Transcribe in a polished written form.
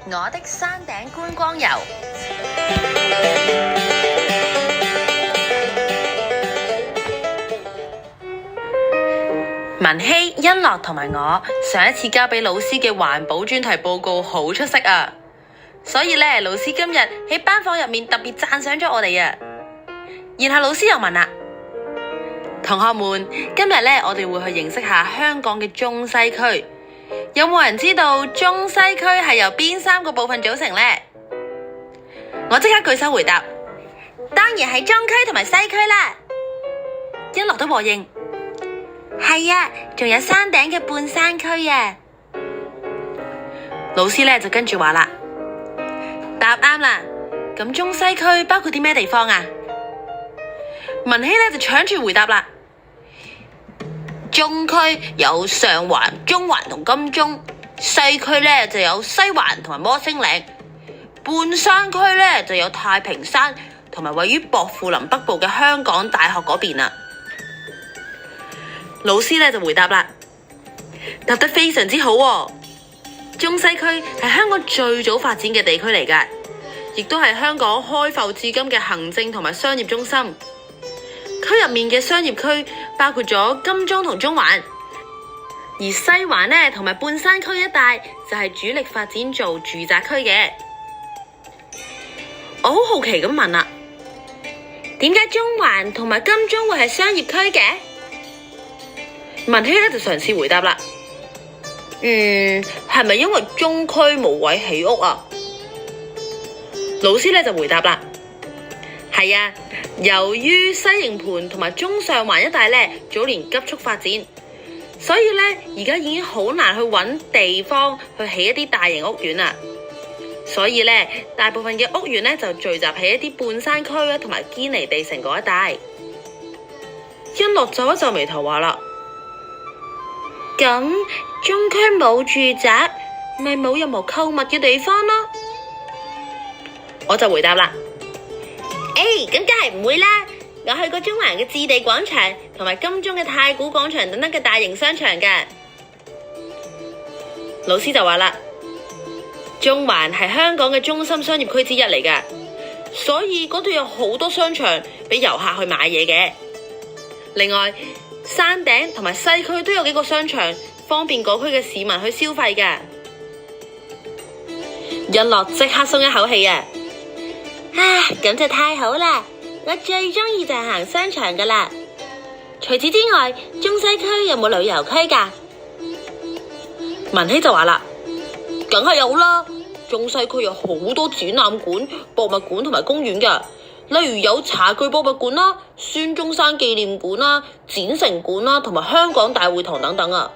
我的山頂觀光遊。文希、欣樂同埋我上一次交俾老師嘅環保專題報告好出色啊，所以咧老師今日喺班房入面特別讚賞咗我哋啊。然後老師又問啦，同學們，今日咧我哋會去認識下香港嘅中西區，有冇人知道中西區係由邊3個部分組成呢？我即刻舉手回答，當然係中區同埋西區啦。欣樂都和應，係啊，仲有山頂嘅半山區啊。老師咧就跟住話啦，答啱啦。咁中西區包括啲咩地方啊？文希咧就搶住回答啦，中區有上環、中環同金鐘，西區咧就有西環同埋摩星嶺，半山區咧就有太平山同埋位於薄扶林北部嘅香港大學嗰邊啊。老師咧就回答啦，答得非常之好喎。中西區係香港最早發展嘅地區嚟㗎，亦都係香港開埠至今嘅行政同埋商業中心。區入面嘅商業區包括咗金鐘同中環，而西環呢同埋半山區一帶就係主力發展做住宅區嘅。我好好奇咁問啦，點解中環同埋金鐘會係商業區嘅？文希咧就嘗試回答啦，係咪因為中區冇位起屋啊？老師咧就回答啦，係啊，由於西營盤同埋中上環一帶咧早年急速發展，所以咧而家已經好難去揾地方去起一啲大型屋苑啦。所以咧大部分嘅屋苑咧就聚集喺一啲半山區啊同埋堅尼地城嗰一帶。欣樂皺一皺眉頭話啦，咁中區冇住宅，咪冇任何購物嘅地方咯？我就回答啦，咁梗係唔會啦，我去過中環嘅置地廣場同埋金鐘嘅太古廣場等等嘅大型商場㗎。老師就話啦，中環係香港嘅中心商業區之一嚟㗎，所以嗰度有好多商場俾遊客去買嘢嘅。另外，山頂同埋西區都有幾個商場，方便嗰區嘅市民去消費㗎。欣樂即刻鬆一口氣啊！咁就太好啦！我最中意就係行商場㗎啦。除此之外，中西區有冇旅遊區㗎？文希就話啦，梗係有啦。中西區有好多展覽館、博物館同埋公園㗎。例如有茶具博物館啦、孫中山紀念館啦、展城館啦，同埋香港大會堂等等啊。